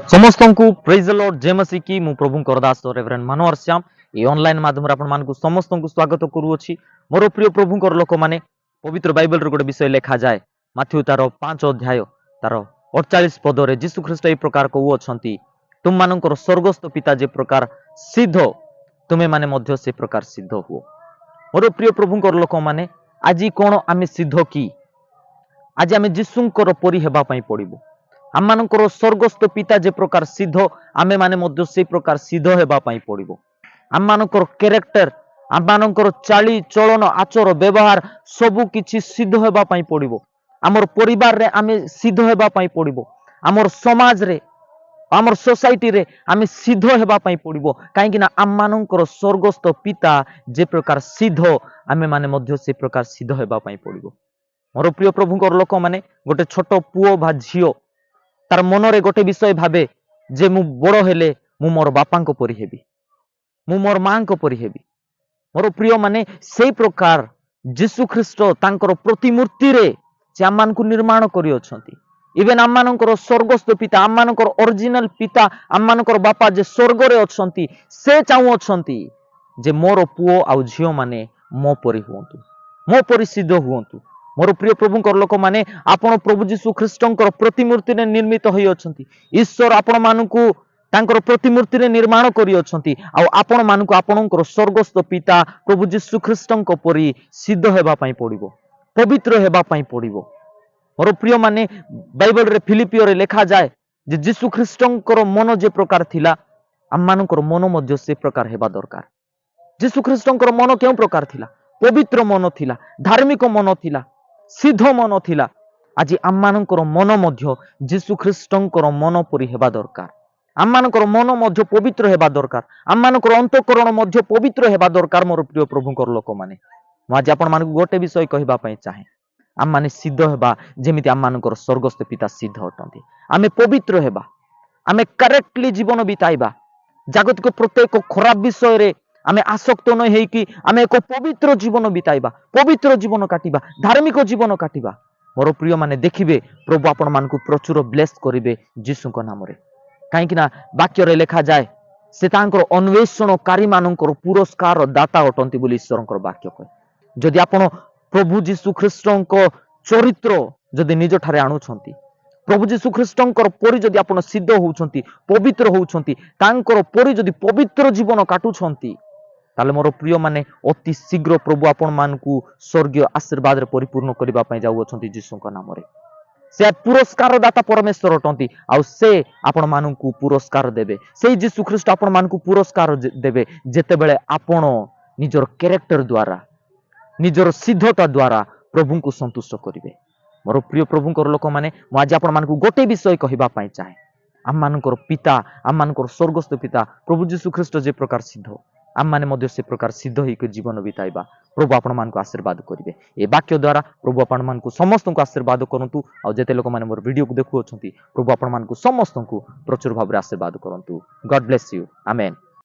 समस्त को praise the Lord जय मसीह की मु प्रभु दास रेवरेंड मनोहर श्याम ये ऑनलाइन माध्यम आपण समस्त को स्वागत करुँची मोर प्रिय प्रभु लोक मैंने पवित्र बाइबल गोटे विषय लिखा जाए माथ्यू तार 5 अध्याय तार 48 पदरे जीशु ख्रीष्ट ये प्रकार कहूँ तुम मानकर स्वर्गस्थ पिता जे प्रकार सिद्ध तुम्हें माने से प्रकार सिद्ध हुओ। मोर प्रिय प्रभु लोक मैंने आज कौन आम सिद्ध कि आज आम जीशुकर परी हेबा पड़ो आम मानकर स्वर्गस्थ पिता जे प्रकार सिद्ध आमे माने से प्रकार सिद्ध हेबा पड़ो। आम मानकर कैरेक्टर आम मानकर चाली चलन आचर व्यवहार सबु किछि सिद्ध हेबा पड़ो। आमर परिवार रे आमे सिद्ध हेबा पड़ो। आमर समाज रे आमर सोसाइटी रे आमे सिद्ध हेबा पड़ो कहीं आम मानकर स्वर्गस्थ पिता जे प्रकार सिद्ध आमे माने से प्रकार सिद्ध हेबा पड़ो। मोर प्रिय प्रभुकर लोक मैंने गोटे छोट पुओ बा झियो तार मनरे गोटे विषय भावे जे मु बड़ हेले मु मोर बापा परी हेबी मु मोर मां परी हेबी। मोर प्रिय माने से प्रकार जीशु ख्रीष्ट तांकर प्रतिमूर्ति रे से आम मानकु निर्माण करी अछंती। इवेन आम मानकर स्वर्गस्थ पिता आम मानकर ओरिजिनल पिता आम मानकर बापा जे स्वर्ग रे अछंती से चाहू अछंती जे मोर पुओ आउ झियो माने मो परी हुंतु मो परी सिद्ध हुंतु। मोर प्रिय प्रभुकर लोक माने आपण प्रभु जीशु ख्रीष्टंकर प्रतिमूर्ति ने निर्मित होई अछंती। ईश्वर आपण मानकु तांकर प्रतिमूर्ति ने निर्माण करी अछंती आ आपण मानकु आपणकर स्वर्गस्थ पिता प्रभु जीशु ख्रीष्टंक परी सिद्ध हेबा पई पड़िबो पवित्र हेबा पई पड़िबो। मोर प्रिय माने बाइबल रे फिलिपियो रे लिखा जाए जे जीशु ख्रीष्टंकर मन जे प्रकार थिला आम मानकर मन मध्य से प्रकार हेबा दरकार। जीशु ख्रीष्टंकर मन केउ प्रकार थिला? पवित्र मन थिला, धार्मिक मन थिला, सिद्ध मन थिला। आज आम मानकर मन मध्य जीशु ख्रीष्टंकर मन परी हेबा दरकार। आम मानकर मन मध्य पवित्र हेबा दरकार। आम मानकर अंतःकरण मध्य पवित्र हेबा दरकार। मोर प्रिय प्रभुकर लोक माने आज आपण मानकु गोटे विषय कहबा पई चाहे आम माने सिद्ध हेबा जेमिति आम मानकर स्वर्गस्थ पिता सिद्ध अटंती। आमे पवित्र हेबा, आमे करेक्टली जीवन बिताइबा, जागतिक प्रत्येक खराब विषय रे आमे आसक्त न हेकि आमे एक पवित्र जीवन बिताइबा, पवित्र जीवन काटिबा, धार्मिक जीवन काटिबा। मोर प्रिय माने देखिबे प्रभु आपण मानकु प्रचुर ब्लेस करिवे जीशुक नाम रे। कहीं वाक्य रे लिखा जाए से तांकर अन्वेषणकारी मानकर पुरस्कार दाता अटंती बोली ईश्वरंकर वाक्य कहे। जदि आपण प्रभु जीशु ख्रीष्टंक चरित्र जदि निज ठारे आणुछंती, प्रभु जीशु ख्रीष्टंकर परी जदि आपण सिद्ध होउछंती, पवित्र होउछंती, तांकर परी जदि पवित्र जीवन काटुछंती ताले मोर प्रिय माने अति शीघ्र प्रभु आपण मानकु स्वर्गीय आशीर्वाद रे परिपूर्ण करिबा पई जाउ अछंती जीशुक नाम रे। से पुरस्कार दाता परमेश्वर अटंती आउ से आपण मानकु पुरस्कार देबे। से जीशु ख्रीष्ट आपण मानकु पुरस्कार देबे जेतेबेले आपण निजर कैरेक्टर द्वारा निजर सिद्धता द्वारा प्रभु को संतुष्ट करिवे। मोर प्रिय प्रभुकर लोक माने मु आज आपण मानकु गोटे विषय कहबा पई चाहे आम मानकर पिता आम मानकर स्वर्गस्थ पिता प्रभु जीशु ख्रीष्ट जे प्रकार सिद्ध आम माने मध्य से प्रकार सिद्ध होइक जीवन बिताइबा प्रभु आपण मानकु आशीर्वाद करिवे। ए वाक्य द्वारा प्रभु आपण मानकु समस्त को आशीर्वाद करंतु आ जेते लोक माने मोर वीडियो को देखु अछंती प्रभु आपण मानकु समस्त को प्रचुर भाबरे आशीर्वाद करंतु। God bless you. आमेन।